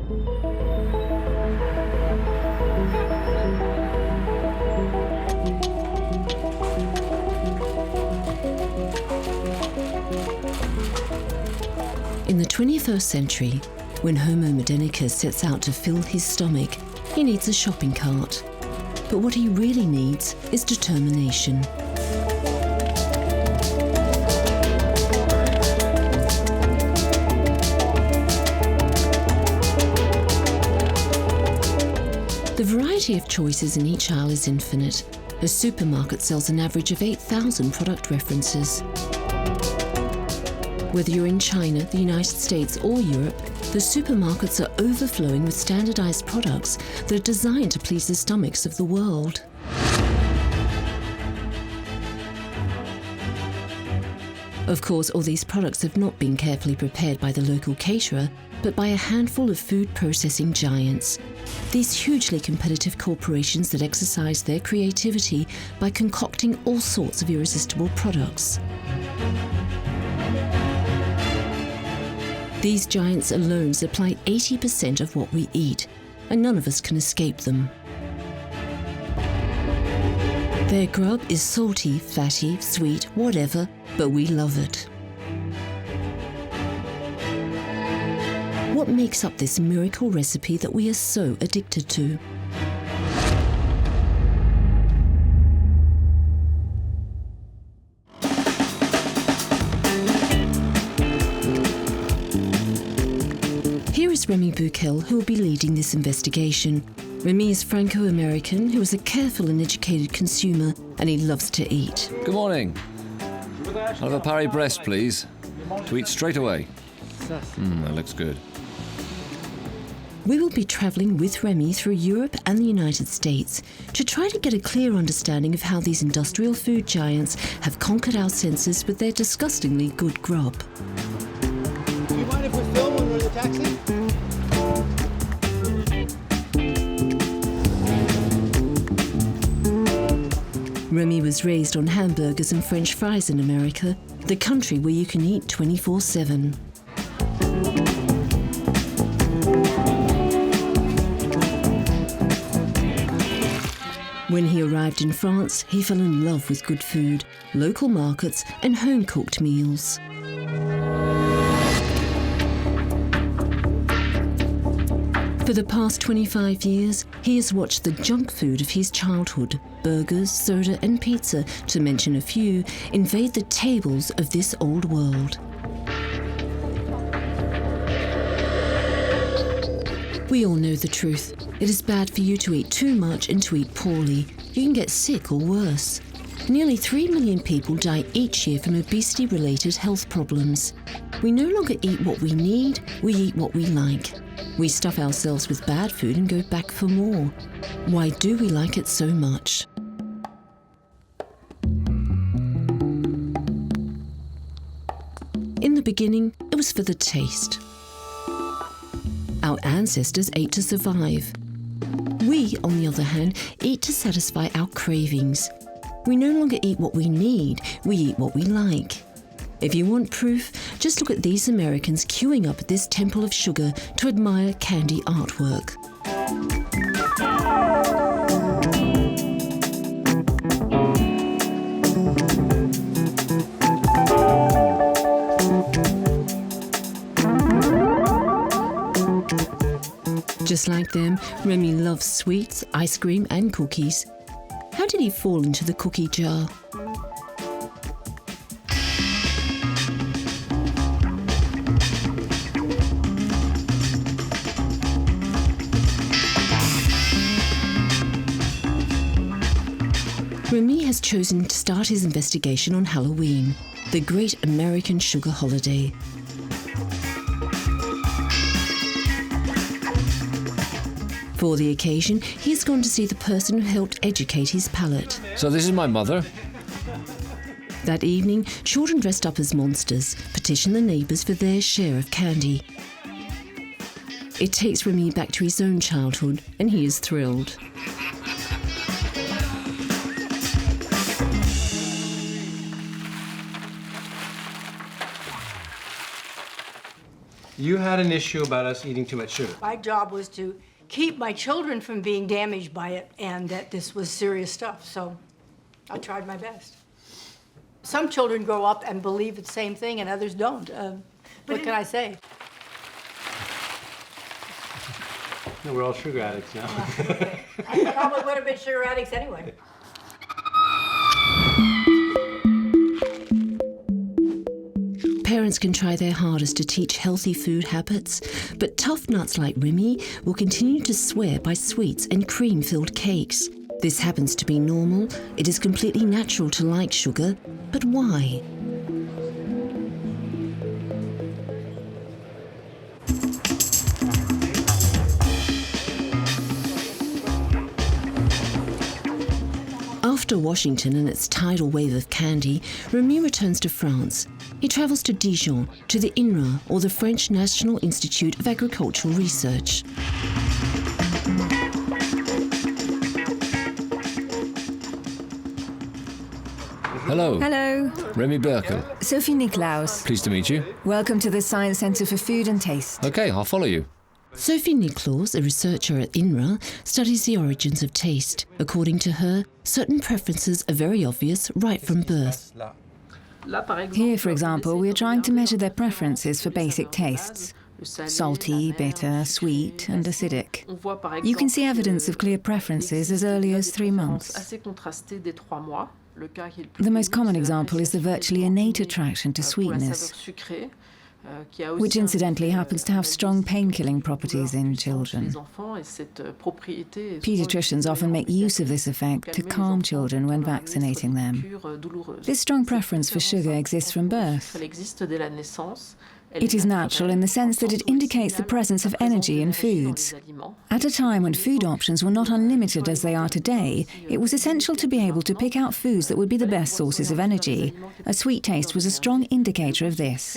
In the 21st century, when Homo modernicus sets out to fill his stomach, he needs a shopping cart. But what he really needs is determination. The variety of choices in each aisle is infinite. A supermarket sells an average of 8,000 product references. Whether you're in China, the United States or Europe, the supermarkets are overflowing with standardized products that are designed to please the stomachs of the world. Of course, all these products have not been carefully prepared by the local caterer, but by a handful of food processing giants. These hugely competitive corporations that exercise their creativity by concocting all sorts of irresistible products. These giants alone supply 80% of what we eat, and none of us can escape them. Their grub is salty, fatty, sweet, whatever, but we love it. What makes up this miracle recipe that we are so addicted to? Here is Remy Buchel, who will be leading this investigation. Remy is Franco-American, who is a careful and educated consumer, and he loves to eat. Good morning. I'll have a Paris Brest, please. To eat straight away. That looks good. We will be travelling with Remy through Europe and the United States to try to get a clear understanding of how these industrial food giants have conquered our senses with their disgustingly good grub. Do you mind if we film when we're in the taxi? Remy was raised on hamburgers and French fries in America, the country where you can eat 24/7. When he arrived in France, he fell in love with good food, local markets, and home-cooked meals. For the past 25 years, he has watched the junk food of his childhood, burgers, soda, and pizza, to mention a few, invade the tables of this old world. We all know the truth. It is bad for you to eat too much and to eat poorly. You can get sick or worse. Nearly 3 million people die each year from obesity-related health problems. We no longer eat what we need, we eat what we like. We stuff ourselves with bad food and go back for more. Why do we like it so much? In the beginning, it was for the taste. Our ancestors ate to survive. We, on the other hand, eat to satisfy our cravings. We no longer eat what we need, we eat what we like. If you want proof, just look at these Americans queuing up at this temple of sugar to admire candy artwork. Just like them, Remy loves sweets, ice cream, and cookies. How did he fall into the cookie jar? Remy has chosen to start his investigation on Halloween, the great American sugar holiday. For the occasion, he has gone to see the person who helped educate his palate. So this is my mother. That evening, children dressed up as monsters petition the neighbours for their share of candy. It takes Remy back to his own childhood, and he is thrilled. You had an issue about us eating too much sugar. My job was to keep my children from being damaged by it, and that this was serious stuff, so I tried my best. Some children grow up and believe the same thing, and others don't. What can I say? No, we're all sugar addicts now. I probably would have been sugar addicts anyway. Parents can try their hardest to teach healthy food habits, but tough nuts like Remy will continue to swear by sweets and cream-filled cakes. This happens to be normal. It is completely natural to like sugar, but why? After Washington and its tidal wave of candy, Remy returns to France. He travels to Dijon, to the INRA, or the French National Institute of Agricultural Research. Hello. Hello, Remy Buchel. Sophie Niklaus. Pleased to meet you. Welcome to the Science Centre for Food and Taste. Okay, I'll follow you. Sophie Niklaus, a researcher at INRA, studies the origins of taste. According to her, certain preferences are very obvious right from birth. Here, for example, we are trying to measure their preferences for basic tastes: salty, bitter, sweet, and acidic. You can see evidence of clear preferences as early as 3 months. The most common example is the virtually innate attraction to sweetness, which incidentally happens to have strong pain-killing properties in children. Pediatricians often make use of this effect to calm children when vaccinating them. This strong preference for sugar exists from birth. It is natural in the sense that it indicates the presence of energy in foods. At a time when food options were not unlimited as they are today, it was essential to be able to pick out foods that would be the best sources of energy. A sweet taste was a strong indicator of this.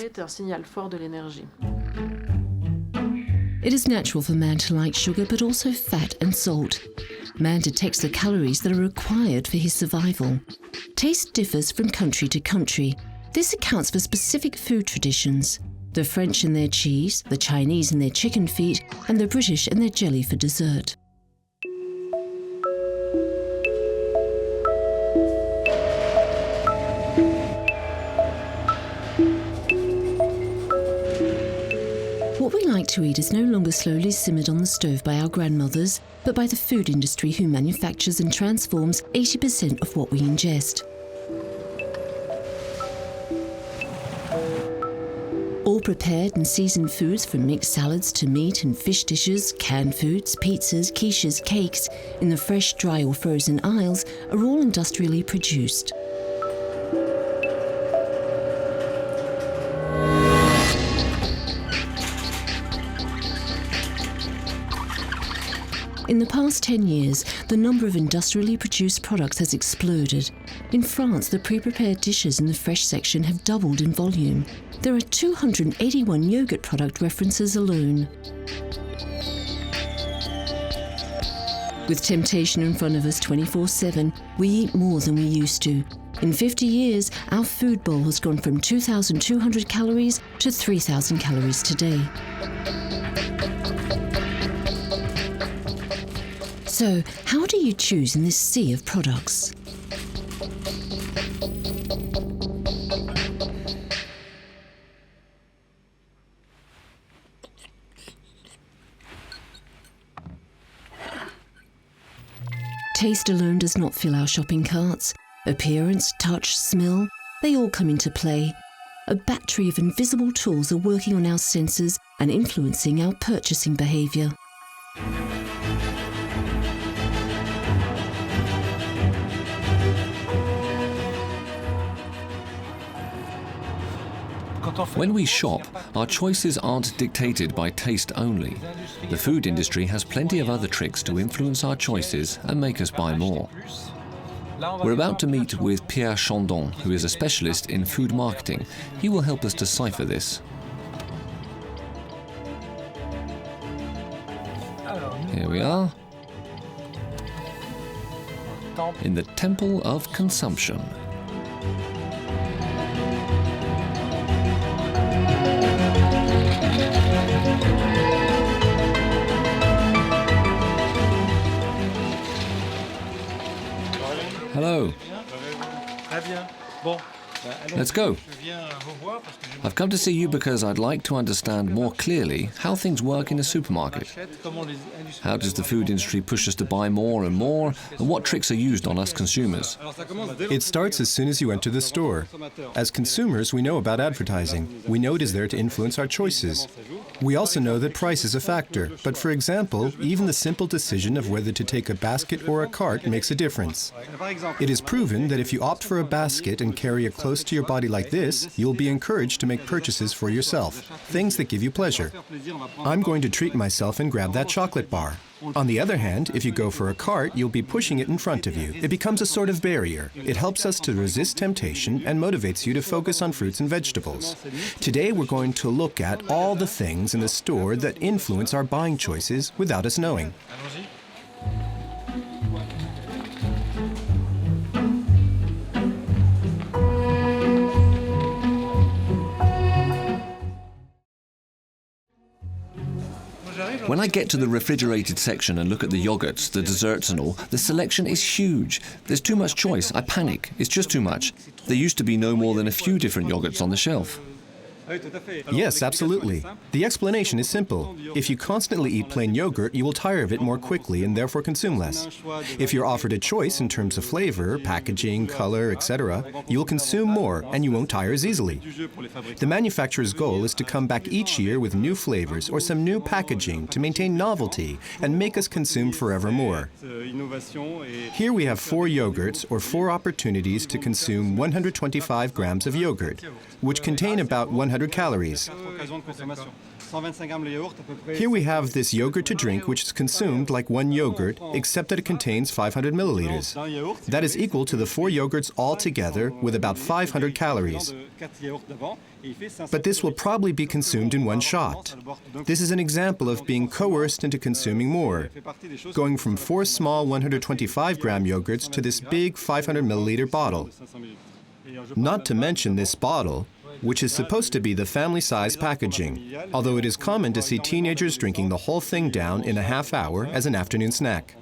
It is natural for man to like sugar, but also fat and salt. Man detects the calories that are required for his survival. Taste differs from country to country. This accounts for specific food traditions. The French in their cheese, the Chinese in their chicken feet, and the British in their jelly for dessert. What we like to eat is no longer slowly simmered on the stove by our grandmothers, but by the food industry who manufactures and transforms 80% of what we ingest. All prepared and seasoned foods, from mixed salads to meat and fish dishes, canned foods, pizzas, quiches, cakes, in the fresh, dry or frozen aisles, are all industrially produced. In the past 10 years, the number of industrially produced products has exploded. In France, the pre-prepared dishes in the fresh section have doubled in volume. There are 281 yogurt product references alone. With temptation in front of us 24/7, we eat more than we used to. In 50 years, our food bowl has gone from 2,200 calories to 3,000 calories today. So, how do you choose in this sea of products? Taste alone does not fill our shopping carts. Appearance, touch, smell, they all come into play. A battery of invisible tools are working on our senses and influencing our purchasing behavior. When we shop, our choices aren't dictated by taste only. The food industry has plenty of other tricks to influence our choices and make us buy more. We're about to meet with Pierre Chandon, who is a specialist in food marketing. He will help us decipher this. Here we are, in the Temple of Consumption. Hello. Let's go. I've come to see you because I'd like to understand more clearly how things work in a supermarket. How does the food industry push us to buy more, and what tricks are used on us consumers? It starts as soon as you enter the store. As consumers, we know about advertising. We know it is there to influence our choices. We also know that price is a factor, but for example, even the simple decision of whether to take a basket or a cart makes a difference. It is proven that if you opt for a basket and carry it close to your body like this, you'll be encouraged to make purchases for yourself, things that give you pleasure. I'm going to treat myself and grab that chocolate bar. On the other hand, if you go for a cart, you'll be pushing it in front of you. It becomes a sort of barrier. It helps us to resist temptation and motivates you to focus on fruits and vegetables. Today, we're going to look at all the things in the store that influence our buying choices without us knowing. When I get to the refrigerated section and look at the yogurts, the desserts and all, the selection is huge. There's too much choice. I panic. It's just too much. There used to be no more than a few different yogurts on the shelf. Yes, absolutely. The explanation is simple. If you constantly eat plain yogurt, you will tire of it more quickly and therefore consume less. If you're offered a choice in terms of flavor, packaging, color, etc., you will consume more and you won't tire as easily. The manufacturer's goal is to come back each year with new flavors or some new packaging to maintain novelty and make us consume forever more. Here we have 4 yogurts or 4 opportunities to consume 125 grams of yogurt, which contain about 100 calories. Here we have this yogurt to drink, which is consumed like 1 yogurt, except that it contains 500 milliliters. That is equal to the 4 yogurts all together with about 500 calories. But this will probably be consumed in 1 shot. This is an example of being coerced into consuming more, going from 4 small 125-gram yogurts to this big 500 milliliter bottle. Not to mention this bottle, which is supposed to be the family-size packaging, although it is common to see teenagers drinking the whole thing down in a half hour as an afternoon snack.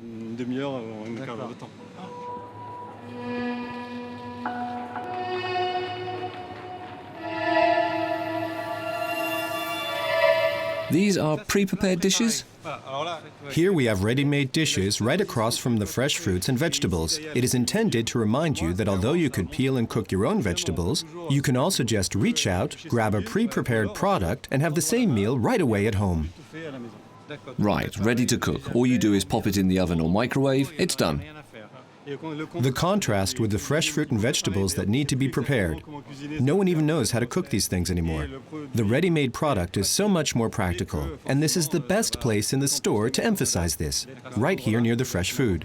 These are pre-prepared dishes? Here we have ready-made dishes right across from the fresh fruits and vegetables. It is intended to remind you that although you could peel and cook your own vegetables, you can also just reach out, grab a pre-prepared product, and have the same meal right away at home. Right, ready to cook. All you do is pop it in the oven or microwave, it's done. The contrast with the fresh fruit and vegetables that need to be prepared. No one even knows how to cook these things anymore. The ready-made product is so much more practical, and this is the best place in the store to emphasize this, right here near the fresh food.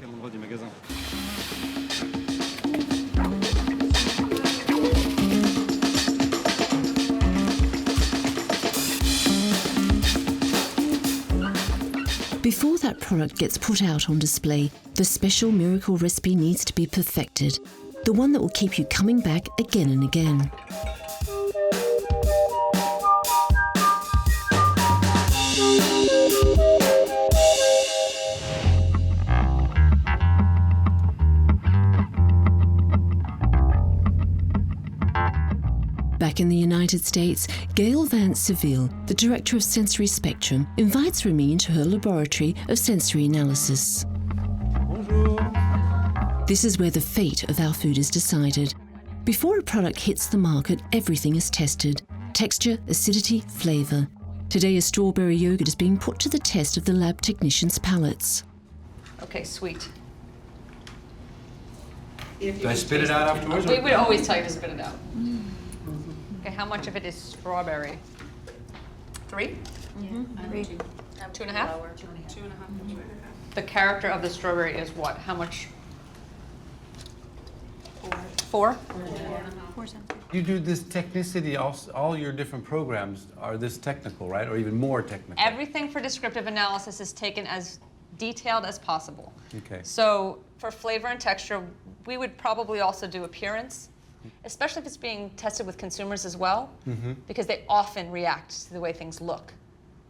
Before that product gets put out on display, the special miracle recipe needs to be perfected, the one that will keep you coming back again and again. Back in the United States, Gail Vance Seville, the director of Sensory Spectrum, invites Remy into her laboratory of sensory analysis. Bonjour. This is where the fate of our food is decided. Before a product hits the market, everything is tested. Texture, acidity, flavor. Today, a strawberry yogurt is being put to the test of the lab technicians' palates. Okay, sweet. Do I spit it out afterwards? We would always tell you to spit it out. Okay, how much of it is strawberry? 3? Mm-hmm. 3. 2.5? 2.5. The character of the strawberry is what? How much? 4? You do this technicity, all your different programs are this technical, right? Or even more technical? Everything for descriptive analysis is taken as detailed as possible. Okay. So for flavor and texture, we would probably also do appearance, especially if it's being tested with consumers as well, because they often react to the way things look.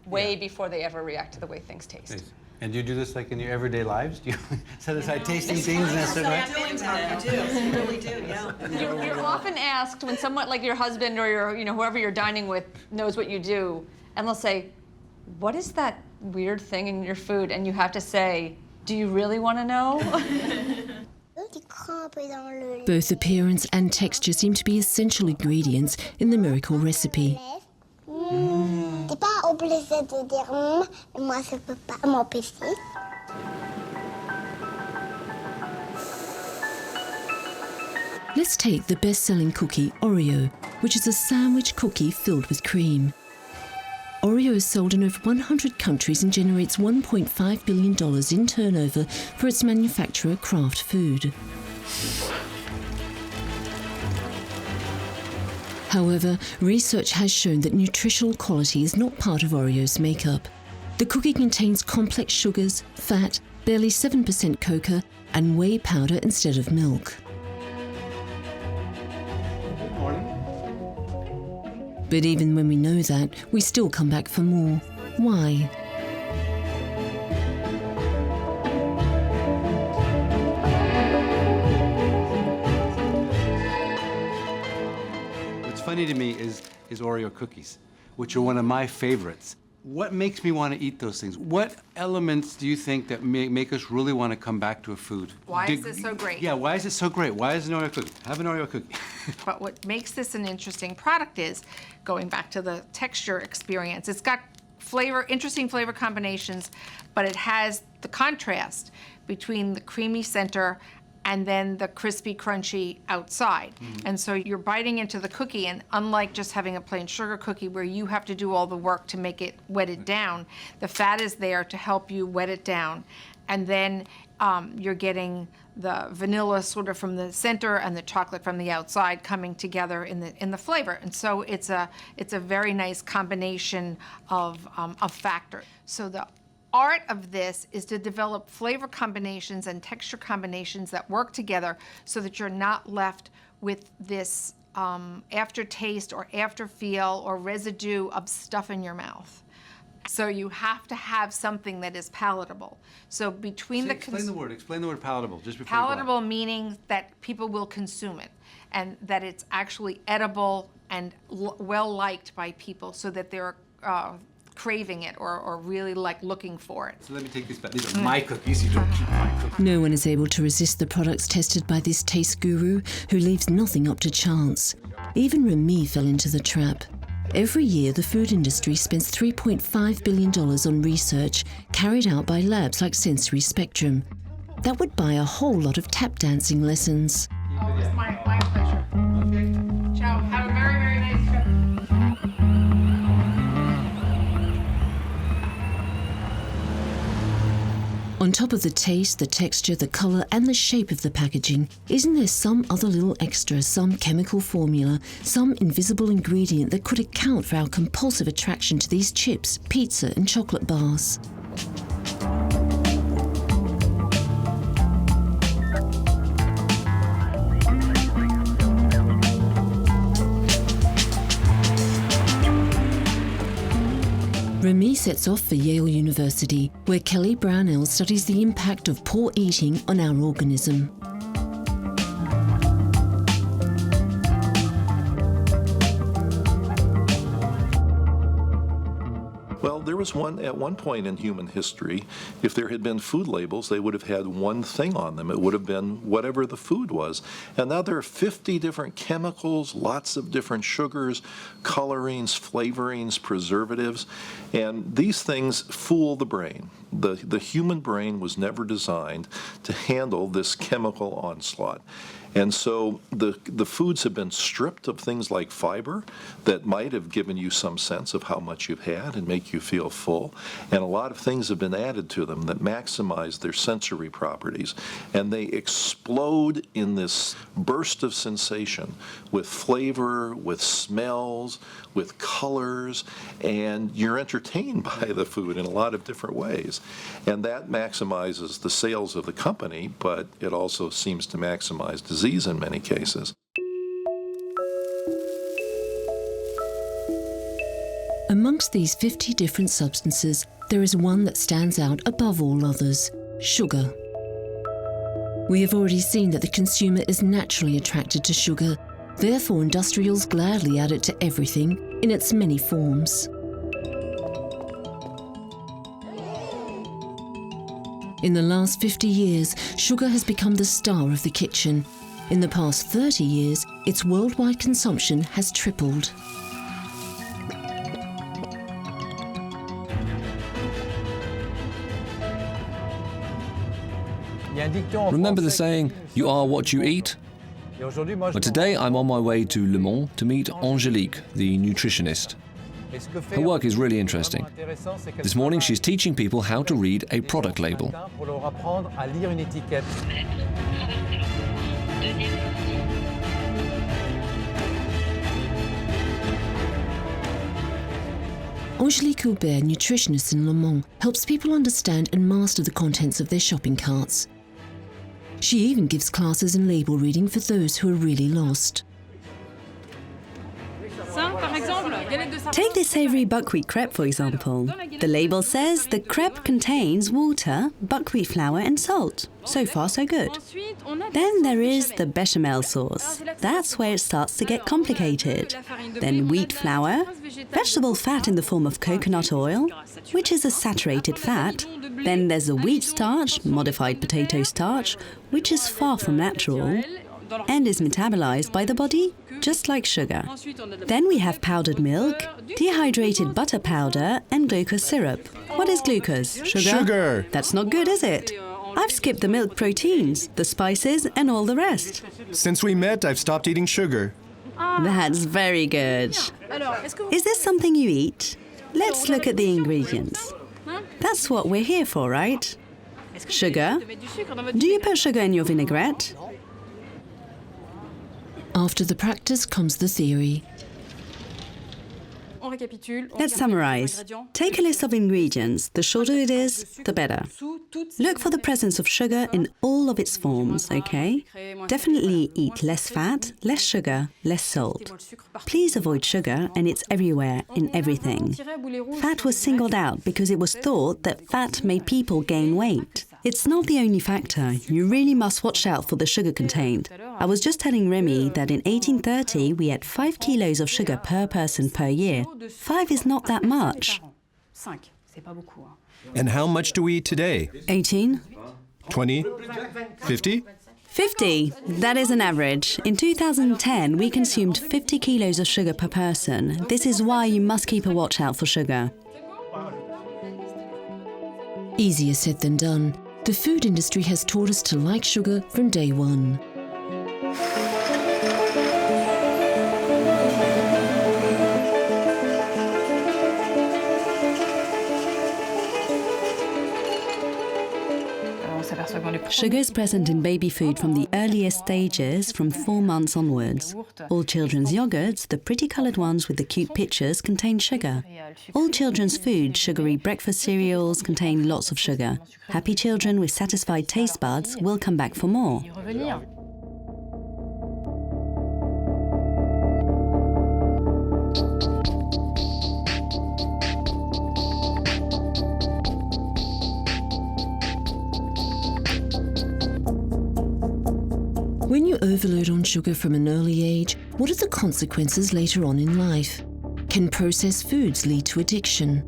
way before they ever react to the way things taste. Nice. And do you do this like in your everyday lives? Do you set aside tasting things and certain way? You really do, yeah. You're often asked when someone like your husband or your, whoever you're dining with knows what you do, and they'll say, "What is that weird thing in your food?" And you have to say, "Do you really want to know?" Both appearance and texture seem to be essential ingredients in the miracle recipe. T'es pas obligé de dire moi je peux pas m'empêcher. Let's take the best-selling cookie, Oreo, which is a sandwich cookie filled with cream. Oreo is sold in over 100 countries and generates $1.5 billion in turnover for its manufacturer, Kraft Food. However, research has shown that nutritional quality is not part of Oreo's makeup. The cookie contains complex sugars, fat, barely 7% cocoa, and whey powder instead of milk. Good morning. But even when we know that, we still come back for more. Why? What's funny to me is Oreo cookies, which are one of my favorites. What makes me want to eat those things? What elements do you think that make us really want to come back to a food? Why is this so great? Yeah, why is it so great? Why is an Oreo cookie? Have an Oreo cookie. But what makes this an interesting product is, going back to the texture experience, it's got interesting flavor combinations, but it has the contrast between the creamy center and then the crispy, crunchy outside. And so you're biting into the cookie, and unlike just having a plain sugar cookie where you have to do all the work to make it wet it down, the fat is there to help you wet it down. And then you're getting the vanilla sort of from the center and the chocolate from the outside coming together in the flavor. And so it's a very nice combination of factors. So the art of this is to develop flavor combinations and texture combinations that work together so that you're not left with this aftertaste or afterfeel or residue of stuff in your mouth. So you have to have something that is palatable. So between Explain the word palatable, just before palatable meaning that people will consume it and that it's actually edible and well-liked by people so that they're craving it or really looking for it. So let me take these back. These are my cookies. You don't keep my cookies. No one is able to resist the products tested by this taste guru who leaves nothing up to chance. Even Remy fell into the trap. Every year, the food industry spends $3.5 billion on research carried out by labs like Sensory Spectrum. That would buy a whole lot of tap dancing lessons. Oh, it's my pleasure. Okay. Ciao. Have a very, very nice trip. On top of the taste, the texture, the color, and the shape of the packaging, isn't there some other little extra, some chemical formula, some invisible ingredient that could account for our compulsive attraction to these chips, pizza, and chocolate bars? Remy sets off for Yale University, where Kelly Brownell studies the impact of poor eating on our organism. Well, there was at one point in human history, if there had been food labels, they would have had one thing on them. It would have been whatever the food was. And now there are 50 different chemicals, lots of different sugars, colorings, flavorings, preservatives, and these things fool the brain. The human brain was never designed to handle this chemical onslaught. And so the foods have been stripped of things like fiber that might have given you some sense of how much you've had and make you feel full. And a lot of things have been added to them that maximize their sensory properties. And they explode in this burst of sensation with flavor, with smells, with colors, and you're entertained by the food in a lot of different ways. And that maximizes the sales of the company, but it also seems to maximize disease in many cases. Among Amongst these 50 different substances, there is one that stands out above all others: sugar. We have already seen that the consumer is naturally attracted to sugar. Therefore, industrials gladly add it to everything in its many forms. In the last 50 years, sugar has become the star of the kitchen. In the past 30 years, its worldwide consumption has tripled. Remember the saying, you are what you eat? But today I'm on my way to Le Mans to meet Angélique, the nutritionist. Her work is really interesting. This morning she's teaching people how to read a product label. Angélique Aubert, nutritionist in Le Mans, helps people understand and master the contents of their shopping carts. She even gives classes in label reading for those who are really lost. Take this savory buckwheat crepe, for example. The label says the crepe contains water, buckwheat flour and salt. So far, so good. Then there is the bechamel sauce. That's where it starts to get complicated. Then wheat flour, vegetable fat in the form of coconut oil, which is a saturated fat. Then there's the wheat starch, modified potato starch, which is far from natural and is metabolized by the body, just like sugar. Then we have powdered milk, dehydrated butter powder, and glucose syrup. What is glucose? Sugar? Sugar! That's not good, is it? I've skipped the milk proteins, the spices, and all the rest. Since we met, I've stopped eating sugar. That's very good. Is this something you eat? Let's look at the ingredients. That's what we're here for, right? Sugar. Do you put sugar in your vinaigrette? After the practice comes the theory. Let's summarize. Take a list of ingredients. The shorter it is, the better. Look for the presence of sugar in all of its forms, okay? Definitely eat less fat, less sugar, less salt. Please avoid sugar, and it's everywhere, in everything. Fat was singled out because it was thought that fat made people gain weight. It's not the only factor. You really must watch out for the sugar contained. I was just telling Remy that in 1830 we had 5 kilos of sugar per person per year. 5 is not that much. And how much do we eat today? 18? 20? 50? 50. That is an average. In 2010, we consumed 50 kilos of sugar per person. This is why you must keep a watch out for sugar. Easier said than done. The food industry has taught us to like sugar from day one. Sugar is present in baby food from the earliest stages, from 4 months onwards. All children's yogurts, the pretty coloured ones with the cute pictures, contain sugar. All children's food, sugary breakfast cereals, contain lots of sugar. Happy children with satisfied taste buds will come back for more. When you overload on sugar from an early age, what are the consequences later on in life? Can processed foods lead to addiction?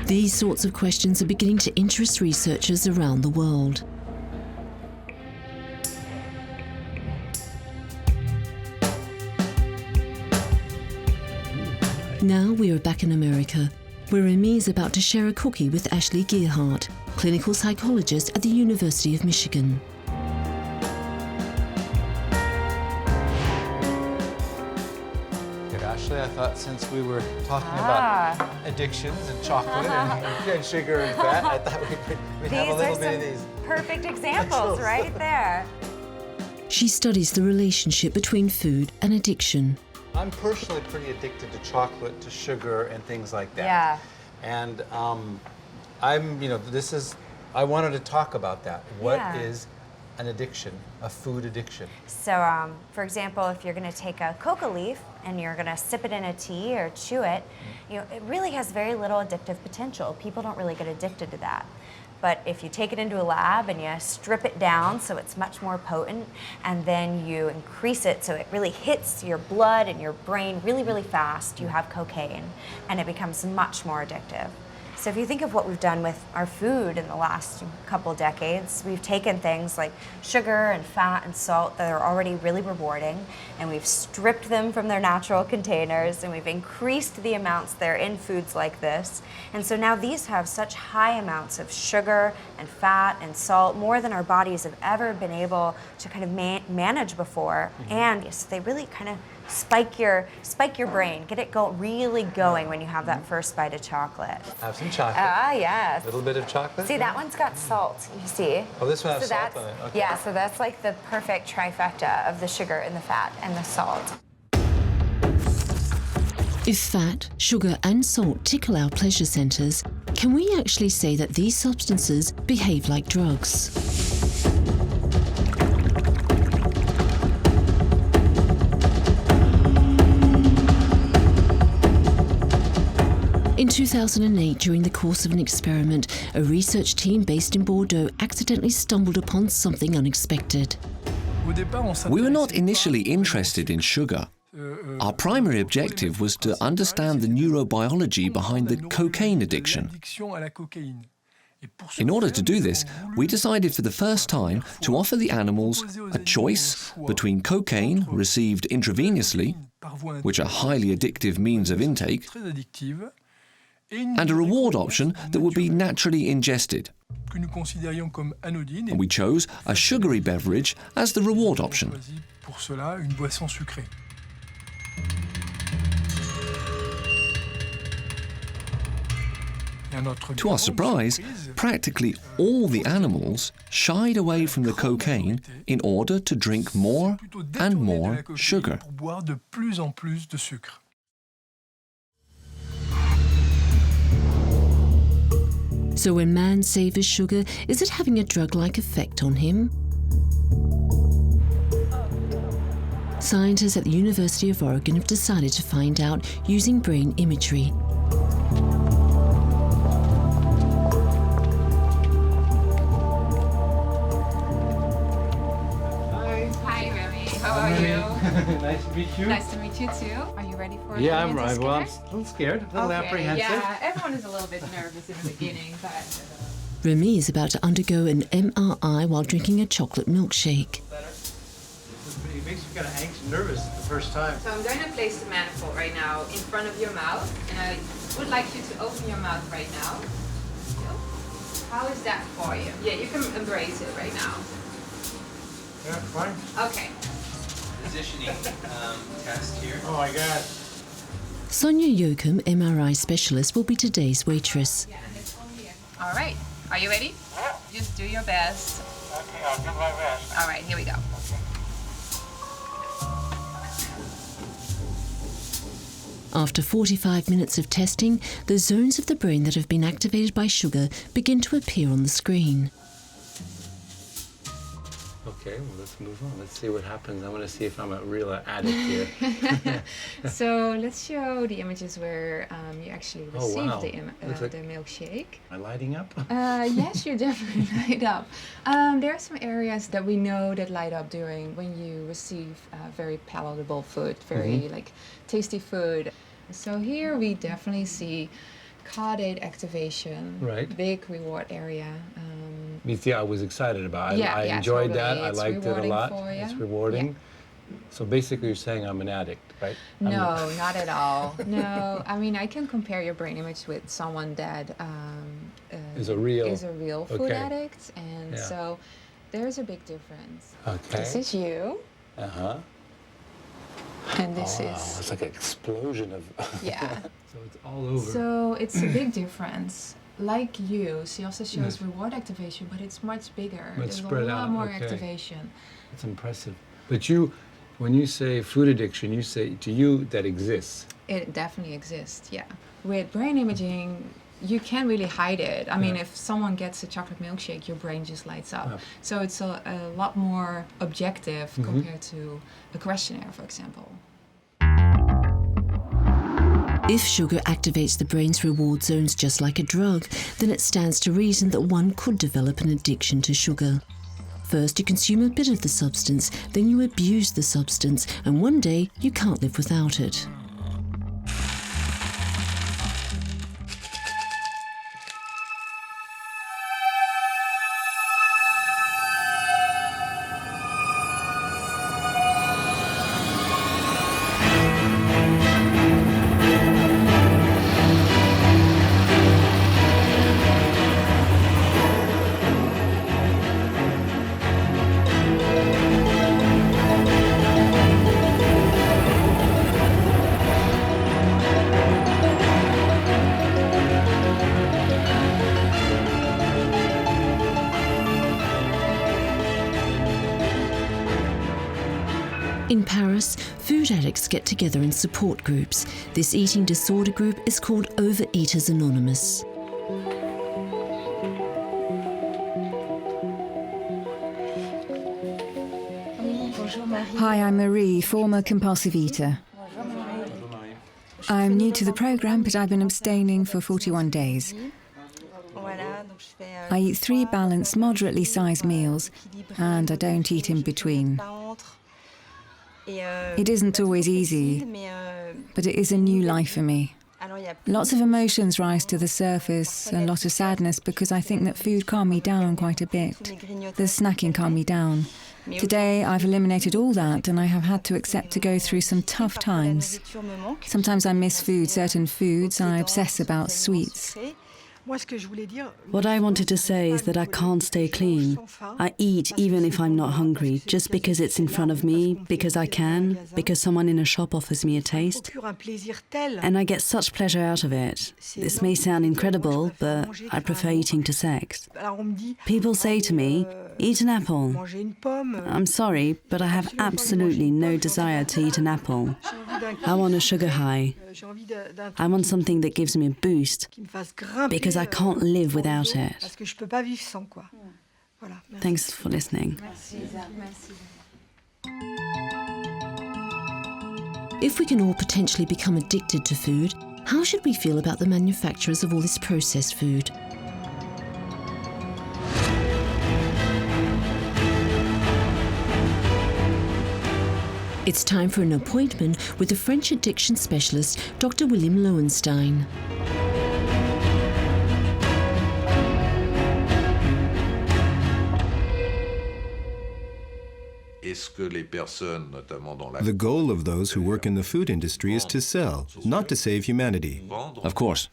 These sorts of questions are beginning to interest researchers around the world. Now we are back in America, where Remy is about to share a cookie with Ashley Gearhart, clinical psychologist at the University of Michigan. Ashley, I thought since we were talking about addictions and chocolate and sugar and fat, I thought we'd have a little bit of these. Perfect examples right there. She studies the relationship between food and addiction. I'm personally pretty addicted to chocolate, to sugar, and things like that. Yeah. And I wanted to talk about that. What is an addiction, a food addiction? So, for example, if you're going to take a coca leaf and you're going to sip it in a tea or chew it, it really has very little addictive potential. People don't really get addicted to that. But if you take it into a lab and you strip it down so it's much more potent, and then you increase it so it really hits your blood and your brain really, really fast, you have cocaine, and it becomes much more addictive. So if you think of what we've done with our food in the last couple decades, we've taken things like sugar and fat and salt that are already really rewarding, and we've stripped them from their natural containers, and we've increased the amounts that are in foods like this. And so now these have such high amounts of sugar and fat and salt, more than our bodies have ever been able to kind of manage before. And yes, they really kind of spike your brain, get it really going when you have that first bite of chocolate. Have some chocolate. Ah, yes. A little bit of chocolate. See, that one's got salt, you see? Oh, this one has so salt on it. Okay. Yeah, so that's like the perfect trifecta of the sugar and the fat and the salt. If fat, sugar and salt tickle our pleasure centres, can we actually say that these substances behave like drugs? In 2008, during the course of an experiment, a research team based in Bordeaux accidentally stumbled upon something unexpected. We were not initially interested in sugar. Our primary objective was to understand the neurobiology behind the cocaine addiction. In order to do this, we decided for the first time to offer the animals a choice between cocaine received intravenously, which are highly addictive means of intake, and a reward option that would be naturally ingested. And we chose a sugary beverage as the reward option. To our surprise, practically all the animals shied away from the cocaine in order to drink more and more sugar. So when man savours sugar, is it having a drug-like effect on him? Scientists at the University of Oregon have decided to find out using brain imagery. Hi, Remy. How are you? Nice to meet you. Nice to meet you too. Are you ready for it? Yeah, I'm right. Well, I'm a little scared, a little apprehensive. Yeah, everyone is a little bit nervous in the beginning, but... Remy is about to undergo an MRI while drinking a chocolate milkshake. It makes me kind of anxious and nervous the first time. So I'm going to place the manifold right now in front of your mouth, and I would like you to open your mouth right now. How is that for you? Yeah, you can embrace it right now. Yeah, fine. Okay. Positioning test here. Oh my God. Sonia Yoakum, MRI specialist, will be today's waitress. All right. Are you ready? Just do your best. Okay, I'll do my best. All right, here we go. After 45 minutes of testing, the zones of the brain that have been activated by sugar begin to appear on the screen. Okay, well, let's move on. Let's see what happens. I want to see if I'm a real addict here. So let's show the images where you actually received the milkshake. Am I lighting up? Yes, you definitely light up. There are some areas that we know that light up during when you receive very palatable food, very like tasty food. So here we definitely see caudate activation, big reward area. Yeah, I was excited about it. I enjoyed totally. that. I liked it a lot. It's rewarding. Yeah. So basically you're saying I'm an addict, right? No, not at all. No, I mean, I can compare your brain image with someone that is a real food addict. And so there's a big difference. Okay. This is you. Uh-huh. And this is... It's like an explosion of... Yeah. So it's all over. So it's a big difference. Like you, she also shows reward activation, but it's much bigger. It's There's spread a lot out. more activation. That's impressive. But when you say food addiction, you say to you that exists. It definitely exists, yeah. With brain imaging, you can't really hide it. I mean, if someone gets a chocolate milkshake, your brain just lights up. So it's a lot more objective compared to a questionnaire, for example. If sugar activates the brain's reward zones just like a drug, then it stands to reason that one could develop an addiction to sugar. First, you consume a bit of the substance, then you abuse the substance, and one day you can't live without it. In Paris, food addicts get together in support groups. This eating disorder group is called Overeaters Anonymous. Hi, I'm Marie, former compulsive eater. I'm new to the program, but I've been abstaining for 41 days. I eat 3 balanced, moderately sized meals, and I don't eat in between. It isn't always easy, but it is a new life for me. Lots of emotions rise to the surface, a lot of sadness, because I think that food calmed me down quite a bit. The snacking calmed me down. Today I've eliminated all that, and I have had to accept to go through some tough times. Sometimes I miss food, certain foods, I obsess about sweets. What I wanted to say is that I can't stay clean. I eat even if I'm not hungry, just because it's in front of me, because I can, because someone in a shop offers me a taste. And I get such pleasure out of it. This may sound incredible, but I prefer eating to sex. People say to me, "Eat an apple." I'm sorry, but I have absolutely no desire to eat an apple. I want a sugar high. I want something that gives me a boost, because I can't live without it. Thanks for listening. If we can all potentially become addicted to food, how should we feel about the manufacturers of all this processed food? It's time for an appointment with the French addiction specialist, Dr. William Lowenstein. The goal of those who work in the food industry is to sell, not to save humanity. Of course.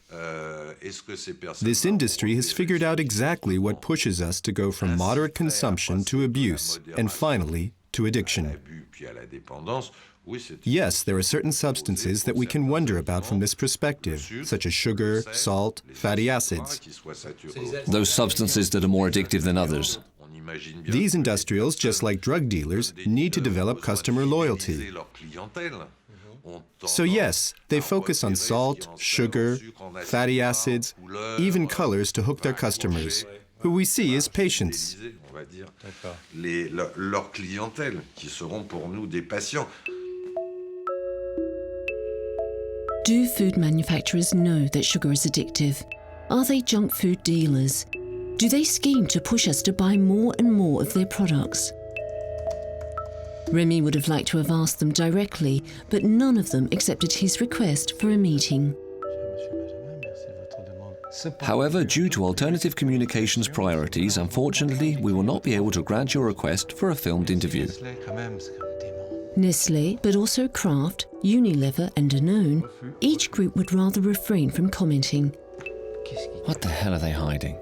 This industry has figured out exactly what pushes us to go from moderate consumption to abuse, and finally, to addiction. Yes, there are certain substances that we can wonder about from this perspective, such as sugar, salt, fatty acids. Those substances that are more addictive than others. These industrials, just like drug dealers, need to develop customer loyalty. So yes, they focus on salt, sugar, fatty acids, even colors to hook their customers, who we see as patients. Do food manufacturers know that sugar is addictive? Are they junk food dealers? Do they scheme to push us to buy more and more of their products? Remy would have liked to have asked them directly, but none of them accepted his request for a meeting. However, due to alternative communications priorities, unfortunately, we will not be able to grant your request for a filmed interview. Nestlé, but also Kraft, Unilever and Danone, each group would rather refrain from commenting. What the hell are they hiding?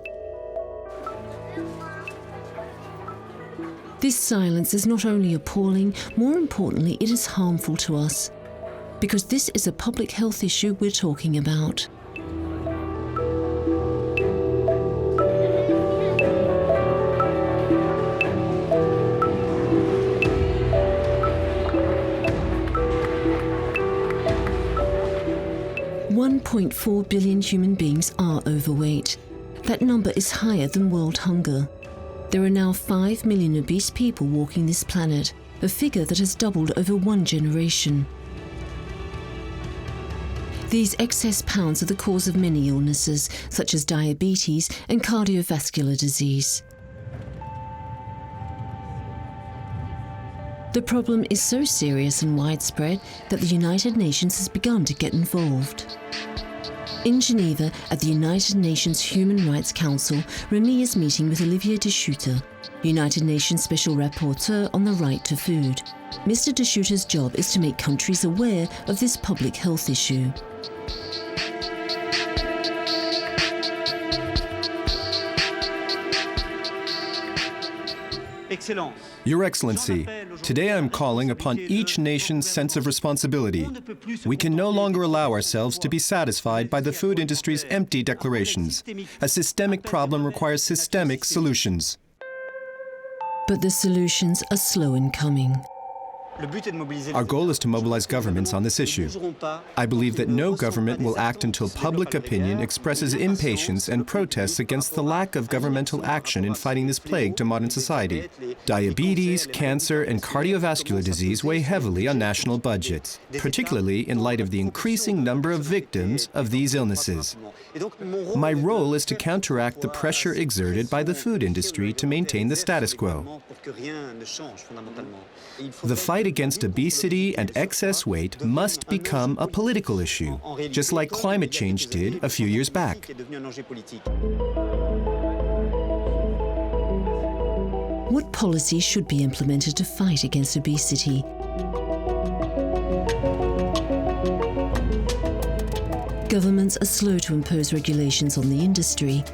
This silence is not only appalling, more importantly, it is harmful to us. Because this is a public health issue we're talking about. 1.4 billion human beings are overweight. That number is higher than world hunger. There are now 5 million obese people walking this planet, a figure that has doubled over one generation. These excess pounds are the cause of many illnesses, such as diabetes and cardiovascular disease. The problem is so serious and widespread that the United Nations has begun to get involved. In Geneva, at the United Nations Human Rights Council, Remy is meeting with Olivier de Schutter, United Nations Special Rapporteur on the right to food. Mr. de Schutter's job is to make countries aware of this public health issue. Your Excellency, today I am calling upon each nation's sense of responsibility. We can no longer allow ourselves to be satisfied by the food industry's empty declarations. A systemic problem requires systemic solutions. But the solutions are slow in coming. Our goal is to mobilize governments on this issue. I believe that no government will act until public opinion expresses impatience and protests against the lack of governmental action in fighting this plague to modern society. Diabetes, cancer, and cardiovascular disease weigh heavily on national budgets, particularly in light of the increasing number of victims of these illnesses. My role is to counteract the pressure exerted by the food industry to maintain the status quo. The fight against obesity and excess weight must become a political issue, just like climate change did a few years back. What policies should be implemented to fight against obesity? Governments are slow to impose regulations on the industry.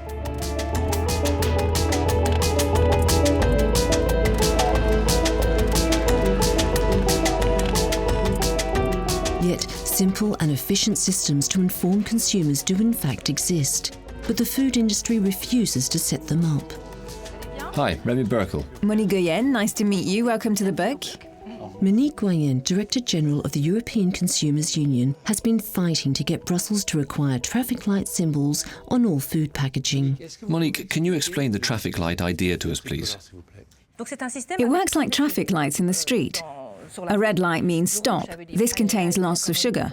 Yet, simple and efficient systems to inform consumers do in fact exist, but the food industry refuses to set them up. Hi, Remy Buchel. Monique Goyen, nice to meet you. Welcome to the book. Monique Goyen, Director General of the European Consumers Union, has been fighting to get Brussels to require traffic light symbols on all food packaging. Monique, can you explain the traffic light idea to us, please? It works like traffic lights in the street. A red light means stop. This contains lots of sugar.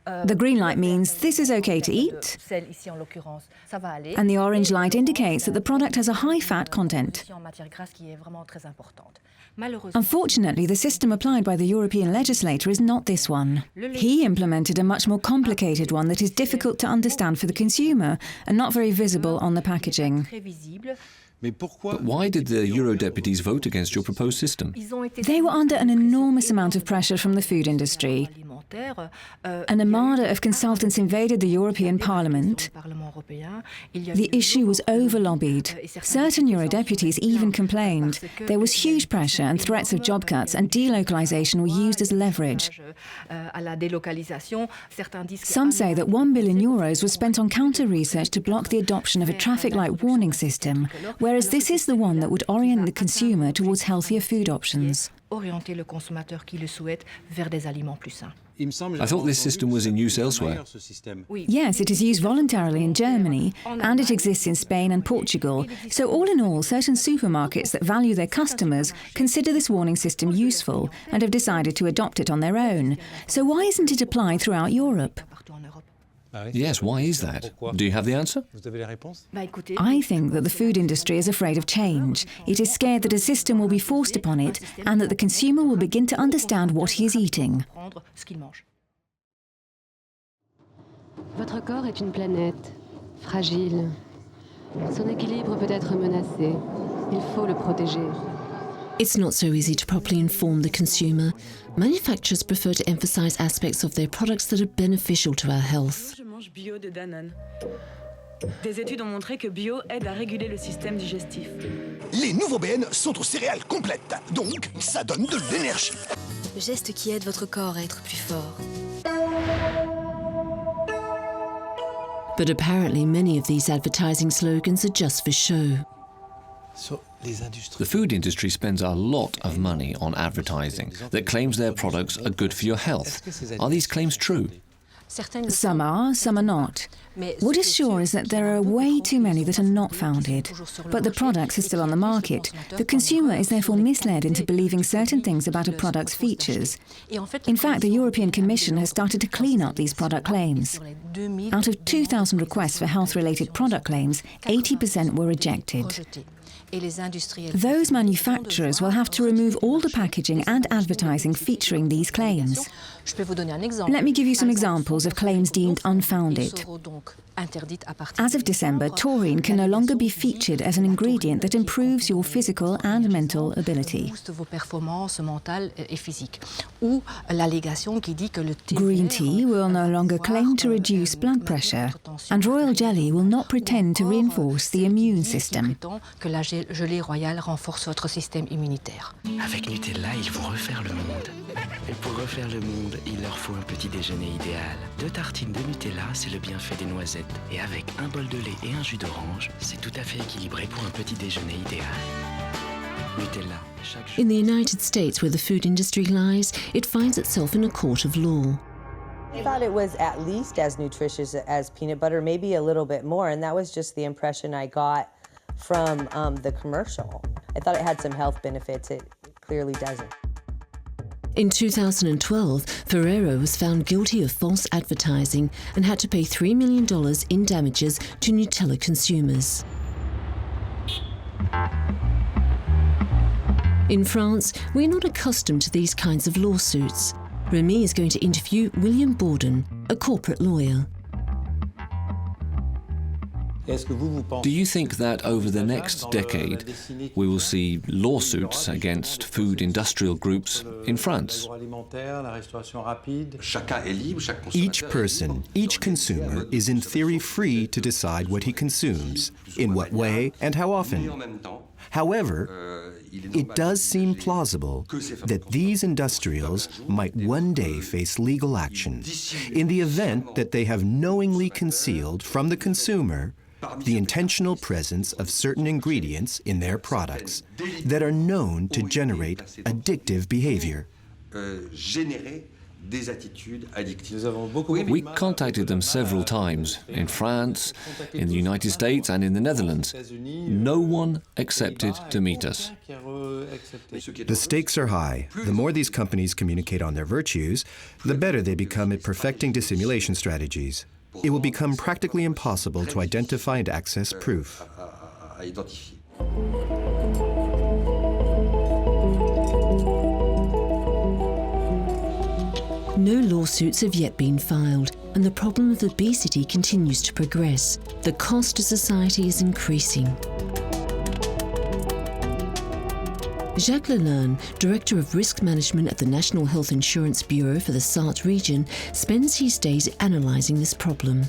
The green light means this is okay to eat. And the orange light indicates that the product has a high fat content. Unfortunately, the system applied by the European legislator is not this one. He implemented a much more complicated one that is difficult to understand for the consumer and not very visible on the packaging. But why did the Eurodeputants vote against your proposed system? They were under an enormous amount of pressure from the food industry. An armada of consultants invaded the European Parliament. The issue was over-lobbied. Certain Eurodeputants even complained. There was huge pressure and threats of job cuts and delocalization were used as leverage. Some say that €1 billion was spent on counter-research to block the adoption of a traffic light warning system, whereas this is the one that would orient the consumer towards healthier food options. I thought this system was in use elsewhere. Yes, it is used voluntarily in Germany, and it exists in Spain and Portugal. So all in all, certain supermarkets that value their customers consider this warning system useful and have decided to adopt it on their own. So why isn't it applied throughout Europe? Yes, why is that? Do you have the answer? I think that the food industry is afraid of change. It is scared that a system will be forced upon it and that the consumer will begin to understand what he is eating. Votre corps est une planète, fragile. Son équilibre peut être menacé. Il faut le protéger. It's not so easy to properly inform the consumer. Manufacturers prefer to emphasize aspects of their products that are beneficial to our health. Je mange bio de Danone. Des études ont montré que bio aide à réguler le système digestif. Les nouveaux BN sont aux céréales complètes, donc ça donne de l'énergie. Le geste qui aide votre corps à être plus fort. But apparently many of these advertising slogans are just for show. The food industry spends a lot of money on advertising that claims their products are good for your health. Are these claims true? Some are, some are not. What is sure is that there are way too many that are not founded. But the products are still on the market. The consumer is therefore misled into believing certain things about a product's features. In fact, the European Commission has started to clean up these product claims. Out of 2,000 requests for health-related product claims, 80% were rejected. Those manufacturers will have to remove all the packaging and advertising featuring these claims. Let me give you some examples of claims deemed unfounded. As of December, taurine can no longer be featured as an ingredient that improves your physical and mental ability. Green tea will no longer claim to reduce blood pressure, and royal jelly will not pretend to reinforce the immune system. Avec Nutella, ils vont refaire le monde. Et pour refaire le monde, il leur faut un petit déjeuner idéal. 2 tartines de Nutella, c'est le bienfait des noisettes. Et avec un bol de lait et un jus d'orange, c'est tout à fait équilibré pour un petit déjeuner idéal. Nutella, chaque jour. In the United States, where the food industry lies, it finds itself in a court of law. I thought it was at least as nutritious as peanut butter, maybe a little bit more, and that was just the impression I got from the commercial. I thought it had some health benefits. It clearly doesn't. In 2012, Ferrero was found guilty of false advertising and had to pay $3 million in damages to Nutella consumers. In France, we're not accustomed to these kinds of lawsuits. Remy is going to interview William Borden, a corporate lawyer. Do you think that over the next decade we will see lawsuits against food industrial groups in France? Each person, each consumer is in theory free to decide what he consumes, in what way and how often. However, it does seem plausible that these industrials might one day face legal action in the event that they have knowingly concealed from the consumer the intentional presence of certain ingredients in their products that are known to generate addictive behavior. We contacted them several times, in France, in the United States and in the Netherlands. No one accepted to meet us. The stakes are high. The more these companies communicate on their virtues, the better they become at perfecting dissimulation strategies. It will become practically impossible to identify and access proof. No lawsuits have yet been filed, and the problem of obesity continues to progress. The cost to society is increasing. Jacques Lalerne, Director of Risk Management at the National Health Insurance Bureau for the Sarthe region, spends his days analysing this problem.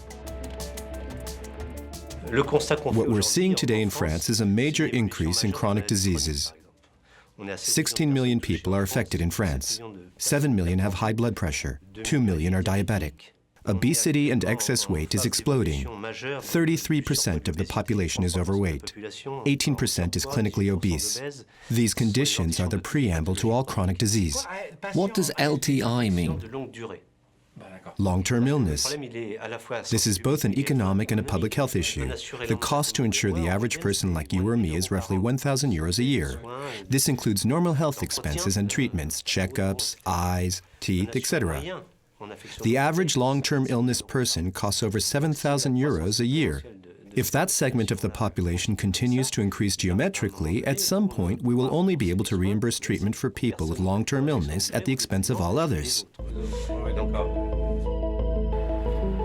What we're seeing today in France is a major increase in chronic diseases. 16 million people are affected in France. 7 million have high blood pressure. 2 million are diabetic. Obesity and excess weight is exploding. 33% of the population is overweight. 18% is clinically obese. These conditions are the preamble to all chronic disease. What does LTI mean? Long-term illness. This is both an economic and a public health issue. The cost to insure the average person like you or me is roughly 1,000 euros a year. This includes normal health expenses and treatments, checkups, eyes, teeth, etc. The average long-term illness person costs over 7,000 euros a year. If that segment of the population continues to increase geometrically, at some point we will only be able to reimburse treatment for people with long-term illness at the expense of all others.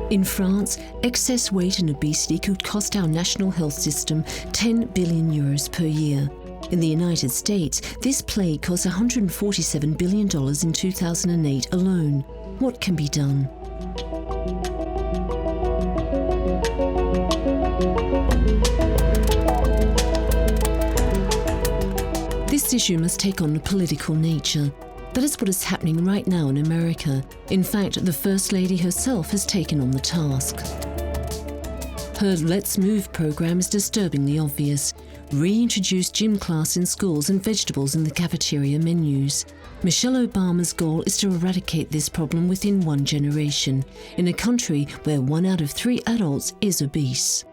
In France, excess weight and obesity could cost our national health system 10 billion euros per year. In the United States, this plague cost $147 billion in 2008 alone. What can be done? This issue must take on a political nature. That is what is happening right now in America. In fact, the First Lady herself has taken on the task. Her Let's Move program is disturbingly obvious. Reintroduce gym class in schools and vegetables in the cafeteria menus. Michelle Obama's goal is to eradicate this problem within 1 generation, in a country where 1 out of 3 adults is obese.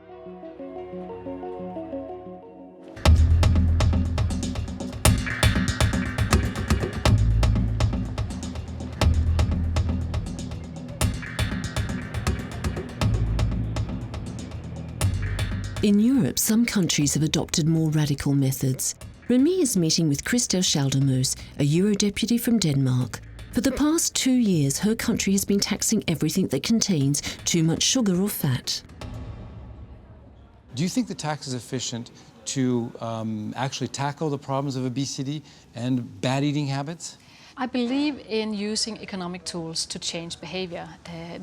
In Europe, some countries have adopted more radical methods. Remy is meeting with Christel Schaldemose, a Eurodeputee from Denmark. For the past 2 years, her country has been taxing everything that contains too much sugar or fat. Do you think the tax is efficient to actually tackle the problems of obesity and bad eating habits? I believe in using economic tools to change behavior,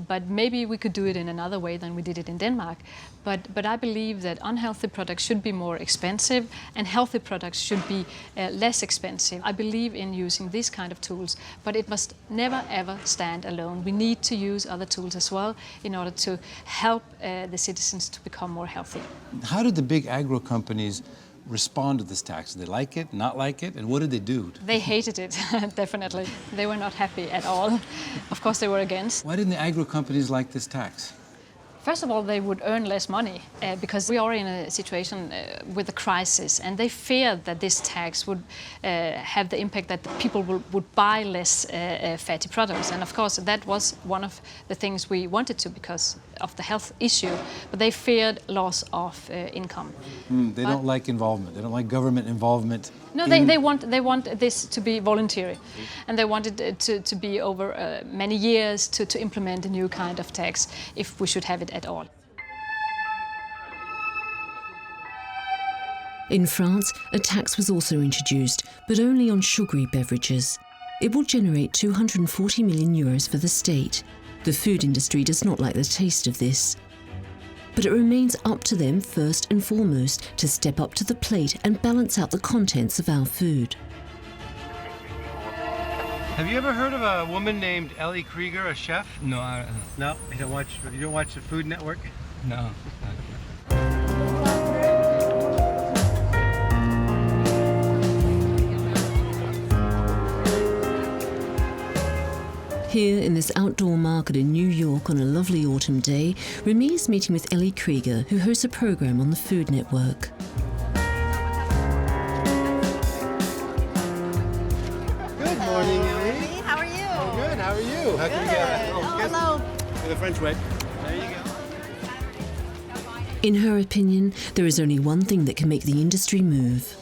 but maybe we could do it in another way than we did it in Denmark. But I believe that unhealthy products should be more expensive and healthy products should be less expensive. I believe in using these kind of tools, but it must never ever stand alone. We need to use other tools as well in order to help the citizens to become more healthy. How did the big agro companies respond to this tax? Did they like it, not like it, and what did they do? They hated it, definitely. They were not happy at all. Of course they were against. Why didn't the agro companies like this tax? First of all, they would earn less money because we are in a situation with a crisis, and they feared that this tax would have the impact that the people would buy less fatty products. And of course, that was one of the things we wanted to because of the health issue, but they feared loss of income. They don't like involvement. They don't like government involvement. No, they want this to be voluntary, and they wanted it to be over many years to implement a new kind of tax, if we should have it at all. In France, a tax was also introduced, but only on sugary beverages. It will generate 240 million euros for the state. The food industry does not like the taste of this. But it remains up to them first and foremost to step up to the plate and balance out the contents of our food. Have you ever heard of a woman named Ellie Krieger, a chef? No, No, you don't watch the Food Network? no. Here in this outdoor market in New York on a lovely autumn day, Remy is meeting with Ellie Krieger, who hosts a program on the Food Network. Good morning, Ellie. How are you? Good, how are you? How can we get hello. the French way? There you go. In her opinion, there is only one thing that can make the industry move.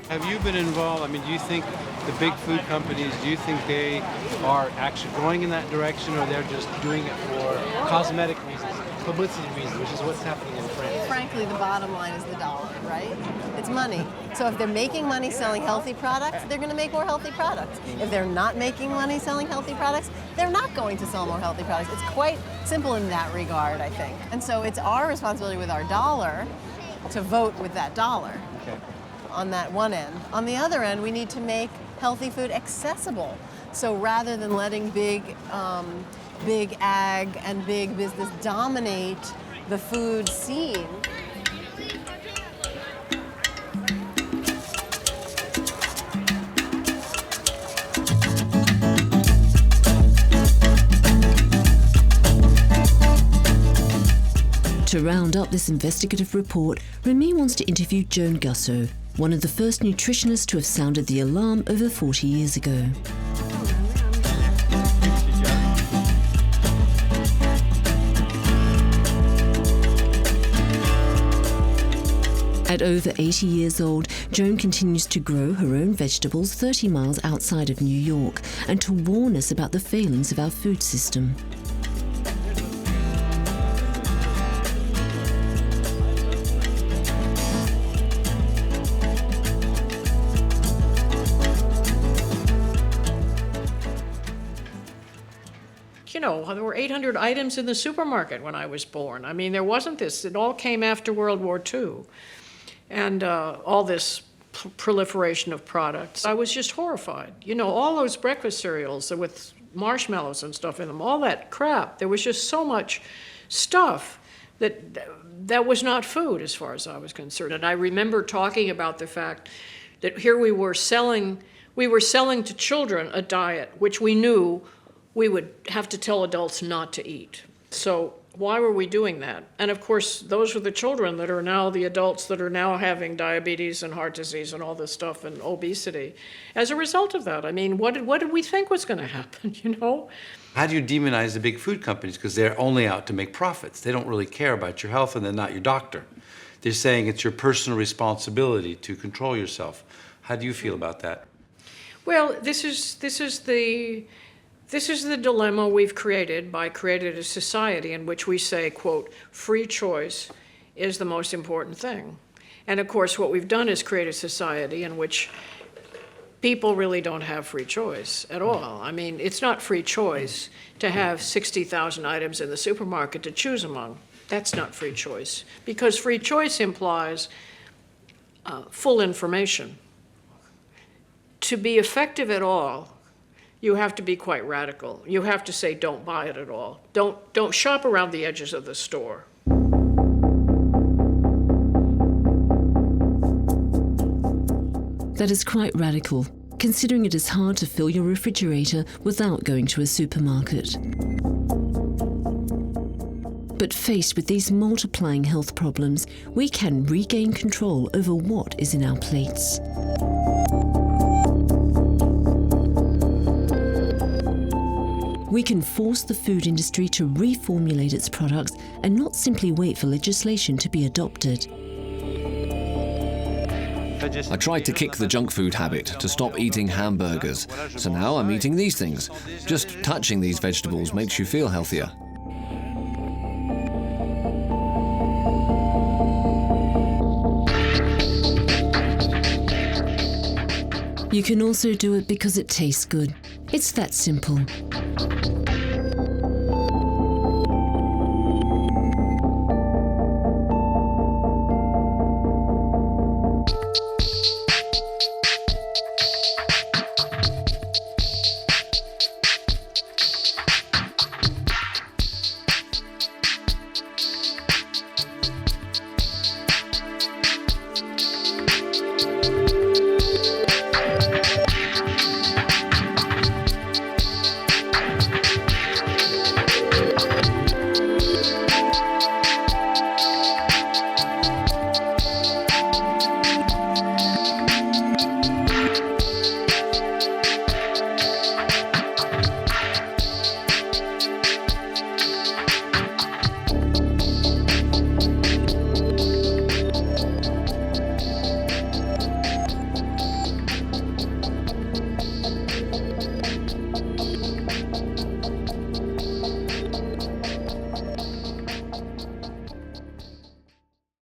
Have you been involved? I mean, do you think the big food companies, do you think they are actually going in that direction, or they're just doing it for cosmetic reasons, publicity reasons, which is what's happening in France? Frankly, the bottom line is the dollar, right? It's money. So if they're making money selling healthy products, they're going to make more healthy products. If they're not making money selling healthy products, they're not going to sell more healthy products. It's quite simple in that regard, I think. And so it's our responsibility with our dollar to vote with that dollar. Okay. On that one end. On the other end, we need to make healthy food accessible. So rather than letting big ag and big business dominate the food scene, To round up this investigative report, Remy wants to interview Joan Gusseau, one of the first nutritionists to have sounded the alarm over 40 years ago. At over 80 years old, Joan continues to grow her own vegetables 30 miles outside of New York and to warn us about the failings of our food system. You know, there were 800 items in the supermarket when I was born. I mean, there wasn't this. It all came after World War II. And all this proliferation of products. I was just horrified. You know, all those breakfast cereals with marshmallows and stuff in them, all that crap. There was just so much stuff that was not food as far as I was concerned. And I remember talking about the fact that here we were We were selling to children a diet which we knew we would have to tell adults not to eat. So why were we doing that? And of course, those are the children that are now the adults that are now having diabetes and heart disease and all this stuff and obesity. As a result of that, I mean, what did we think was going to happen, you know? How do you demonize the big food companies? Because they're only out to make profits. They don't really care about your health, and they're not your doctor. They're saying it's your personal responsibility to control yourself. How do you feel about that? Well, this is the dilemma we've created by creating a society in which we say, quote, free choice is the most important thing. And of course, what we've done is create a society in which people really don't have free choice at all. I mean, it's not free choice to have 60,000 items in the supermarket to choose among. That's not free choice, because free choice implies full information. To be effective at all, you have to be quite radical. You have to say, don't buy it at all. Don't shop around the edges of the store. That is quite radical, considering it is hard to fill your refrigerator without going to a supermarket. But faced with these multiplying health problems, we can regain control over what is in our plates. We can force the food industry to reformulate its products and not simply wait for legislation to be adopted. I tried to kick the junk food habit, to stop eating hamburgers. So now I'm eating these things. Just touching these vegetables makes you feel healthier. You can also do it because it tastes good. It's that simple.